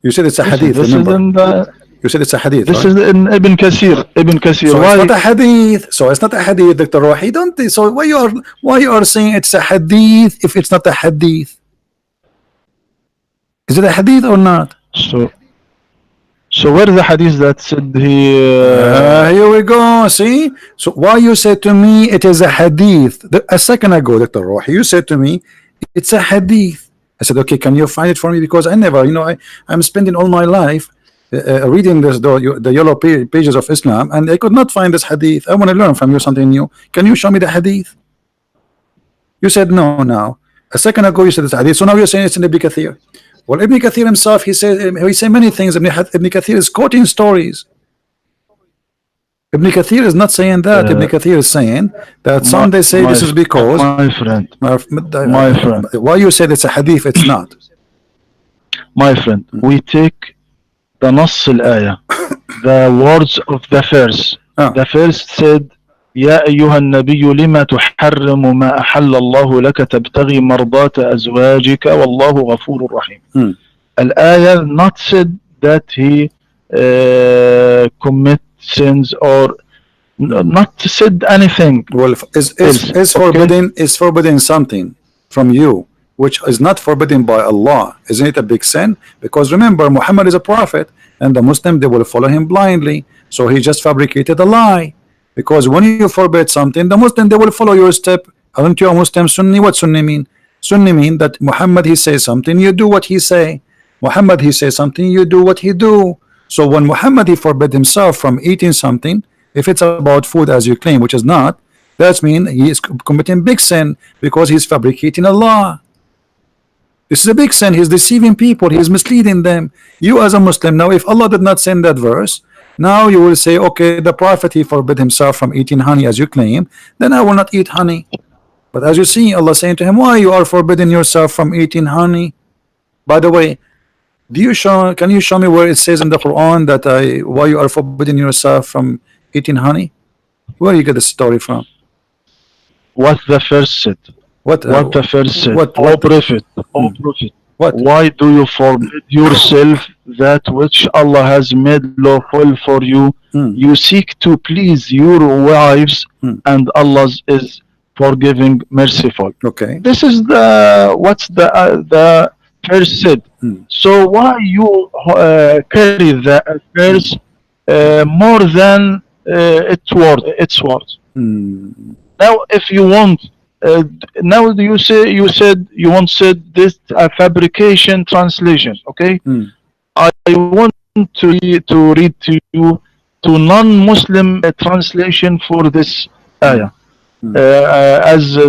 Speaker 2: You said it's a hadith.
Speaker 3: This is
Speaker 2: Remember?
Speaker 3: in the,
Speaker 2: You said it's a hadith.
Speaker 3: this
Speaker 2: right?
Speaker 3: is in Ibn Kathir. Ibn Kathir.
Speaker 2: So
Speaker 3: Why?
Speaker 2: it's not a hadith. So it's not a hadith, Dr. Rouhi. Don't. So why you are saying it's a hadith if it's not a hadith? Is it a hadith or not?
Speaker 3: So where is the hadith that said he?
Speaker 2: Here we go. See. So why you said to me it is a hadith? A second ago, Dr. Rouhi, you said to me it's a hadith. I said, okay, can you find it for me? Because I never, I'm spending all my life reading the yellow pages of Islam, and I could not find this hadith. I want to learn from you something new. Can you show me the hadith? You said no. Now a second ago you said it's hadith, so now you're saying it's in Ibn Kathir. Well, Ibn Kathir himself, he said many things. Ibn Kathir is quoting stories. Ibn Kathir is not saying that. Ibn Kathir is saying that some they say this is because
Speaker 3: my friend,
Speaker 2: why you said it's a hadith, it's not.
Speaker 3: My friend, we take the نص الآية, the words of the verse. The verse said يا أيها النبي لما تحرم ما أحل الله لك تبتغي مرضات أزواجك والله غفور رحيم. الآية not said that he commit sins or not said anything.
Speaker 2: Well, is forbidden something from you which is not forbidden by Allah. Isn't it a big sin? Because remember, Muhammad is a prophet, and the Muslim, they will follow him blindly. So he just fabricated a lie. Because when you forbid something, the Muslim, they will follow your step. Aren't you a Muslim Sunni? What Sunni mean? Sunni mean that Muhammad, he says something, you do what he say. Muhammad, he says something, you do what he do. So when Muhammad, he forbid himself from eating something, if it's about food as you claim, which is not, that means he is committing big sin because he's fabricating a law. This is a big sin. He's deceiving people. He's misleading them. You as a Muslim, now if Allah did not send that verse, now you will say, okay, the Prophet, he forbid himself from eating honey as you claim, then I will not eat honey. But as you see, Allah saying to him, why you are forbidding yourself from eating honey? By the way, can you show me where it says in the Quran that why you are forbidding yourself from eating honey? Where you get the story from?
Speaker 3: What the first said? What the first said? O Prophet, O Prophet, why do you forbid yourself that which Allah has made lawful for you? You seek to please your wives, and Allah is forgiving, merciful.
Speaker 2: Okay.
Speaker 3: This is what's the verse said. So why you carry the verse more than its words? Now, if you want, now you said you once said this fabrication translation. Okay, I want to read to you to non-Muslim translation for this ayah,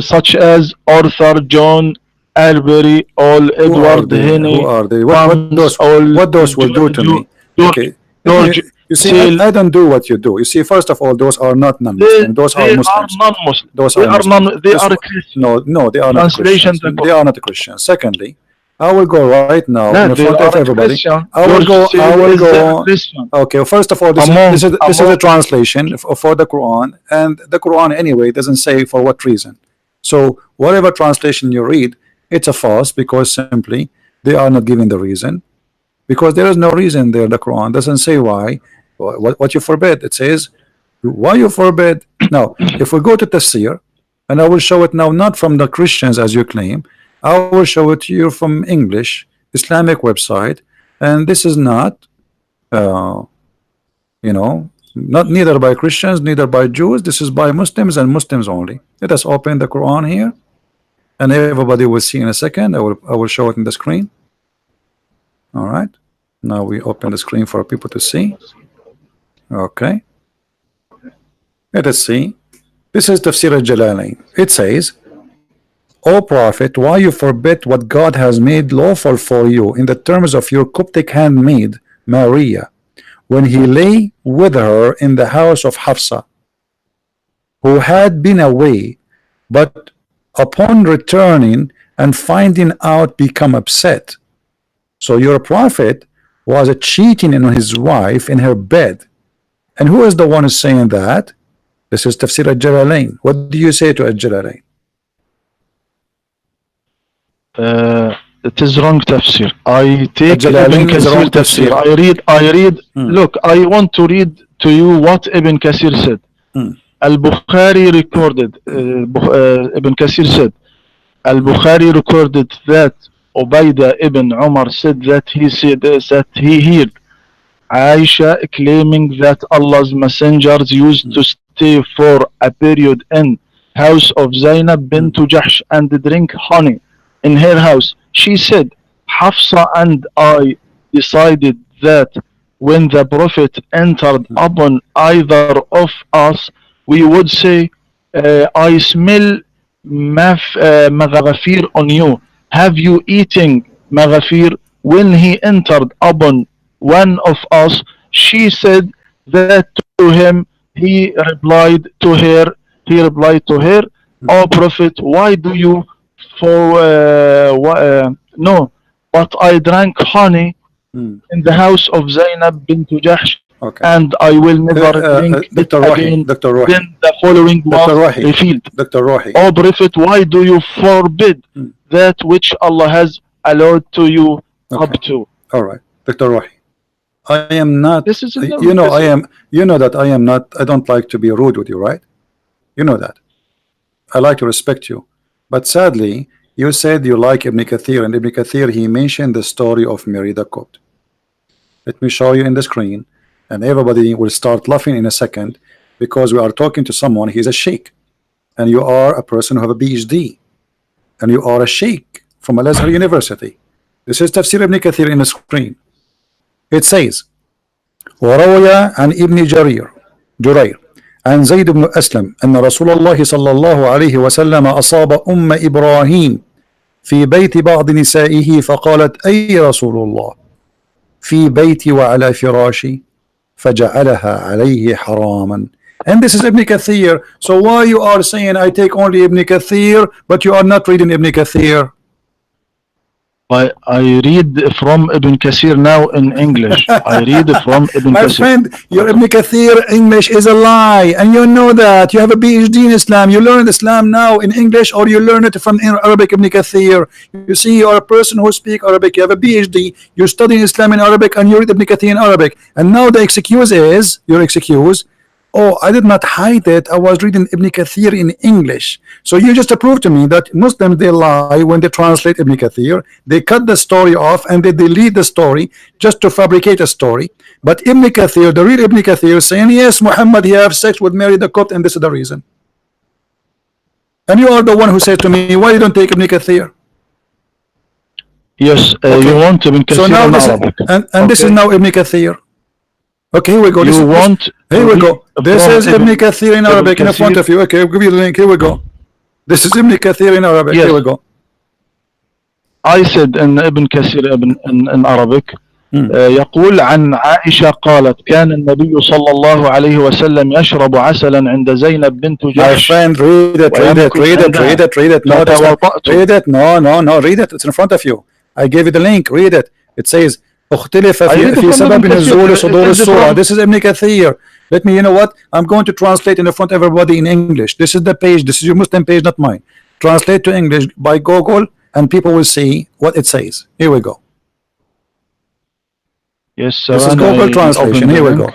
Speaker 3: such as Arthur, John, Albury, All, Edward, Henry.
Speaker 2: Who are they? What those will do to me? Okay. You see, I don't do what you do. You see, first of all, those are not non-Muslim. Those are Muslims.
Speaker 3: They are Christian.
Speaker 2: No, they are not Christians. They are not Christians. Secondly, I will go right now in front of everybody. I will go. Okay, first of all, this is a translation for the Quran, and the Quran anyway doesn't say for what reason. So whatever translation you read, it's a false, because simply They are not giving the reason, because there is no reason there. The Quran doesn't say why. What you forbid. It says why you forbid. Now, if we go to tafsir, and I will show it now, not from the Christians as you claim, I will show it to you from English Islamic website, and this is not, you know, not neither by Christians, neither by Jews. This is by Muslims and Muslims only. Let us open the Quran here, and everybody will see in a second. I will show it in the screen. All right. Now we open the screen for people to see. Okay. Let us see. This is Tafsir al-Jalalain. It says, O Prophet, why you forbid what God has made lawful for you in the terms of your Coptic handmaid, Maria, when he lay with her in the house of Hafsa, who had been away, but upon returning and finding out become upset. So your Prophet was cheating on his wife in her bed. And who is the one who's saying that? This is Tafsir al-Jalalain. What do you say to al-Jalalain?
Speaker 3: It is wrong tafsir. I take
Speaker 2: Jalalain
Speaker 3: Ibn
Speaker 2: is
Speaker 3: Kathir
Speaker 2: wrong
Speaker 3: tafsir.
Speaker 2: tafsir.
Speaker 3: I read. Look, I want to read to you what Ibn Kathir said. Al-Bukhari recorded. Ibn Kathir said, Al-Bukhari recorded that Ubaydah ibn Umar said that he heard Aisha claiming that Allah's messengers used to stay for a period in house of Zainab bint Jahsh and drink honey in her house. She said, Hafsa and I decided that when the Prophet entered upon either of us, we would say, I smell maghafir on you. Have you eaten maghafir? When he entered upon one of us, she said that to him. He replied to her, O Prophet, why do you no, but I drank honey in the house of Zainab bint Jahsh, and I will never drink it again. Then the following was revealed.
Speaker 2: Dr. Rouhi.
Speaker 3: O Prophet, why do you forbid that which Allah has allowed to you up to?
Speaker 2: All right, Dr. Rouhi. I am not,
Speaker 3: this is
Speaker 2: you know, that I am not, I don't like to be rude with you, right? You know that. I like to respect you. But sadly, you said you like Ibn Kathir, and Ibn Kathir, he mentioned the story of Mary the Copt. Let me show you in the screen, and everybody will start laughing in a second, because we are talking to someone, he's a sheikh, and you are a person who have a PhD, and you are a sheikh from Al-Azhar University. This is Tafsir Ibn Kathir in the screen. It says, وروي عن ابن جرير عن زيد بن أسلم أن رسول الله صلى الله عليه وسلم أصاب إبراهيم في بيت بعض نسائه فقالت أي رسول الله في بيتي وعلى فراشي فجعلها عليه حراما. And this is Ibn Kathir. So why you are saying I take only Ibn Kathir, but you are not reading Ibn Kathir?
Speaker 3: I read from Ibn Kathir now in English. I read from Ibn Kathir.
Speaker 2: My friend, your Ibn Kathir English is a lie, and you know that. You have a PhD in Islam. You learn Islam now in English, or you learn it from Arabic. Ibn Kathir. You see, you are a person who speaks Arabic. You have a PhD. You study Islam in Arabic, and you read Ibn Kathir in Arabic. And now the excuse is, your excuse, oh, I did not hide it. I was reading Ibn Kathir in English. So you just prove to me that Muslims, they lie when they translate Ibn Kathir. They cut the story off and they delete the story just to fabricate a story. But Ibn Kathir, the real Ibn Kathir, is saying, yes, Muhammad, he have sex with Mary the Copt, and this is the reason. And you are the one who says to me, why you don't take Ibn Kathir?
Speaker 3: Yes, you want Ibn Kathir
Speaker 2: so now
Speaker 3: in
Speaker 2: this
Speaker 3: Arabic.
Speaker 2: And this is now Ibn Kathir. Okay, here we go. Here we go. This is Ibn Kathir in Arabic in front of you. Okay, I'll give you the link. Here we go. This is Ibn Kathir in Arabic.
Speaker 3: Yes.
Speaker 2: Here we go.
Speaker 3: I said in Ibn Kathir in Arabic يقول عن عائشة قالت كان النبي صلى الله عليه وسلم يشرب عسلا عند زينب بنت
Speaker 2: My
Speaker 3: جحش.
Speaker 2: friend, read it. No, read it. No, read it. It's in front of you. I gave you the link. Read it. It says اختلف في سبب نزول صدور السورة. This is Ibn Kathir. Let me, you know what? I'm going to translate in front of everybody in English. This is the page. This is your Muslim page, not mine. Translate to English by Google and people will see what it says. Here we go.
Speaker 3: Yes, sir.
Speaker 2: This is Google translation. Here we go.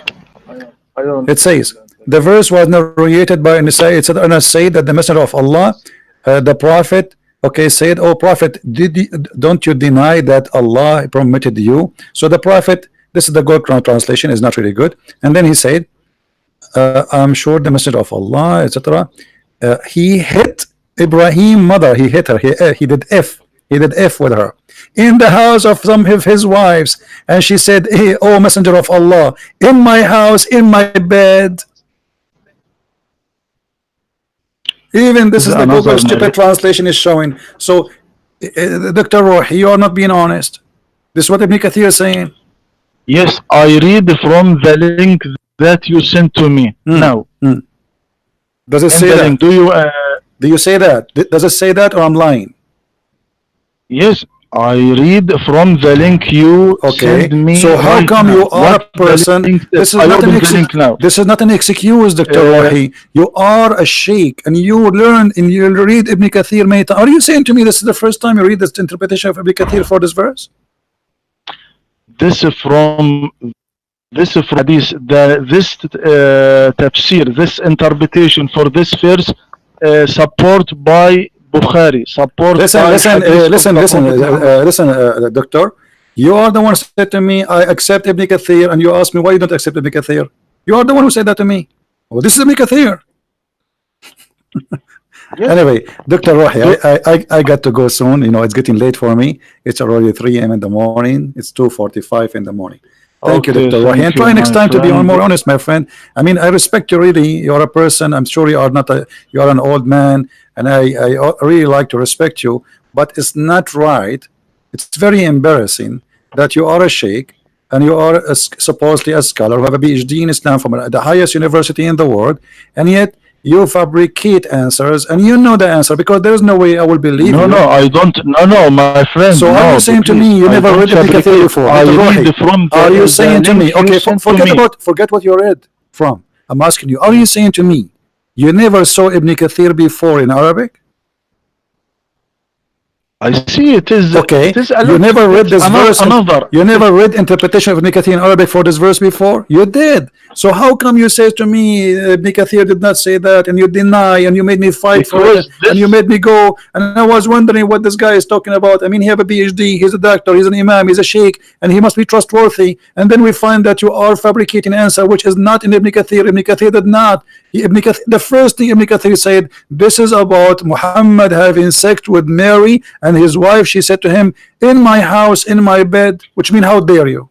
Speaker 2: It says, the verse was narrated by Nisai. It said, and I say that the messenger of Allah, the prophet, okay, said, oh prophet, don't you deny that Allah permitted you? So the prophet, this is the Google translation, is not really good. And then he said, I'm sure the messenger of Allah, etc. He hit Ibrahim mother. He hit her. He did F with her in the house of some of his wives, and she said, hey, oh messenger of Allah, in my house, in my bed. Even this is the Google stupid translation is showing. So Dr. Rouhi, you are not being honest. This is what Ibn Kathir is saying.
Speaker 3: Yes, I read from the link that you sent to me now.
Speaker 2: Does it say that?
Speaker 3: Link,
Speaker 2: do you say that? Does it say that, or I'm lying?
Speaker 3: Yes, I read from the link you sent me.
Speaker 2: So how come you are a person? This is not an excuse. This is not an excuse, Dr. Rouhi. You are a sheikh, and you learn and you read Ibn Kathir many times. Are you saying to me this is the first time you read this interpretation of Ibn Kathir for this verse?
Speaker 3: This is from hadith. This tafsir, this interpretation for this verse, support by Bukhari. Listen,
Speaker 2: doctor. You are the one who said to me, I accept Ibn Kathir, and you ask me why you don't accept Ibn Kathir. You are the one who said that to me. Well, this is Ibn Kathir. Yes. Anyway, Dr. Rouhi, I got to go soon. You know, it's getting late for me. It's already 3 a.m. in the morning. It's 2:45 in the morning. Thank you, Dr. Rouhi. And try next time to be more honest, my friend. I mean, I respect you really. You're a person. I'm sure you are not you are an old man, and I really like to respect you. But it's not right. It's very embarrassing that you are a sheikh and you are supposedly a scholar who have a PhD in Islam from the highest university in the world, and yet you fabricate answers, and you know the answer, because there is no way I will believe you.
Speaker 3: No, I don't. No, my friend.
Speaker 2: So are you saying to me you never read Ibn Kathir before? Are you saying to me, okay, forget what you read from. I'm asking you, are you saying to me you never saw Ibn Kathir before in Arabic?
Speaker 3: I see it is
Speaker 2: okay.
Speaker 3: It is
Speaker 2: you never read this verse. You never read interpretation of Ibn Kathir in Arabic for this verse before. You did. So how come you say to me Ibn Kathir did not say that, and you deny, and you made me fight for it, and you made me go, and I was wondering what this guy is talking about. I mean, he have a PhD, he's a doctor, he's an imam, he's a sheikh, and he must be trustworthy. And then we find that you are fabricating answer which is not in Ibn Kathir. Ibn Kathir did not. The first thing Ibn Kathir said, this is about Muhammad having sex with Mary and his wife. She said to him, in my house, in my bed, which means how dare you?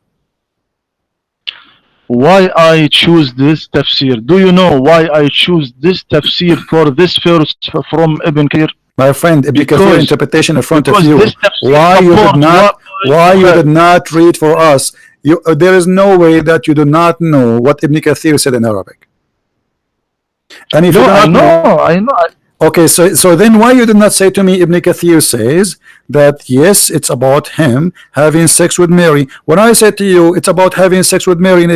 Speaker 3: Why I choose this tafsir? Do you know why I choose this tafsir for this verse from Ibn Kathir?
Speaker 2: My friend, Ibn Kathir interpretation in front of you. Why you did not read for us? There is no way that you do not know what Ibn Kathir said in Arabic. And if I know. Okay, so then why you did not say to me Ibn Kathir says that yes, it's about him having sex with Mary. When I said to you it's about having sex with Mary in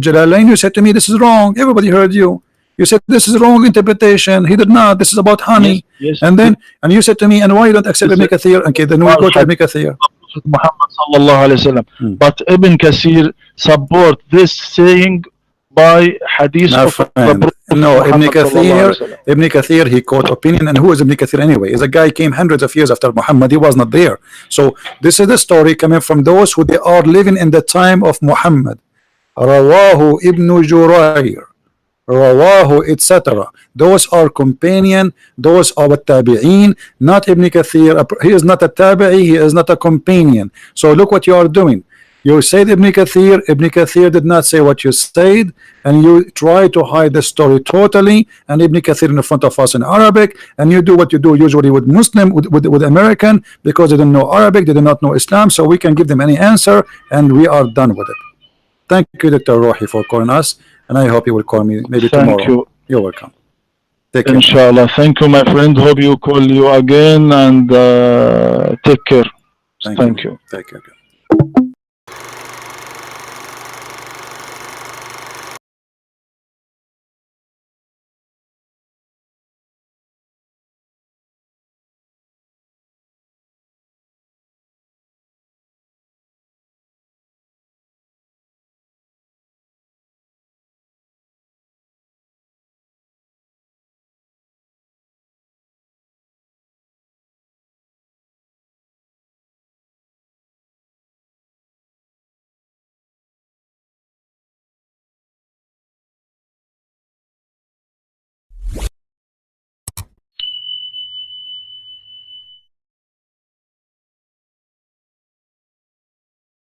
Speaker 2: Jalalain, you said to me this is wrong. Everybody heard you. You said this is wrong interpretation. He did not. This is about honey.
Speaker 3: Yes.
Speaker 2: And you said to me, and why you don't accept Ibn Kathir? Okay, then we go to Ibn Kathir.
Speaker 3: Muhammad sallallahu alaihi wasallam. But Ibn Kathir support this saying by hadith of the Prophet.
Speaker 2: No, Ibn Kathir, he quote opinion. And who is Ibn Kathir anyway? Is a guy came hundreds of years after Muhammad. He was not there. So this is the story coming from those who they are living in the time of Muhammad. Rawahu Ibn Jurayr, Rawahu, etc. Those are companion, those are tabi'een, not Ibn Kathir. He is not a tabi'i, he is not a companion. So look what you are doing. You said Ibn Kathir did not say what you said, and you try to hide the story totally, and Ibn Kathir in front of us in Arabic, and you do what you do usually with Muslim, with American, because they don't know Arabic, they do not know Islam, so we can give them any answer, and we are done with it. Thank you, Dr. Rouhi, for calling us, and I hope you will call me maybe tomorrow.
Speaker 3: Thank you.
Speaker 2: You're welcome. Take care.
Speaker 3: Inshallah. Thank you, my friend. Hope you call you again, and take care. Thank you.
Speaker 2: Take care.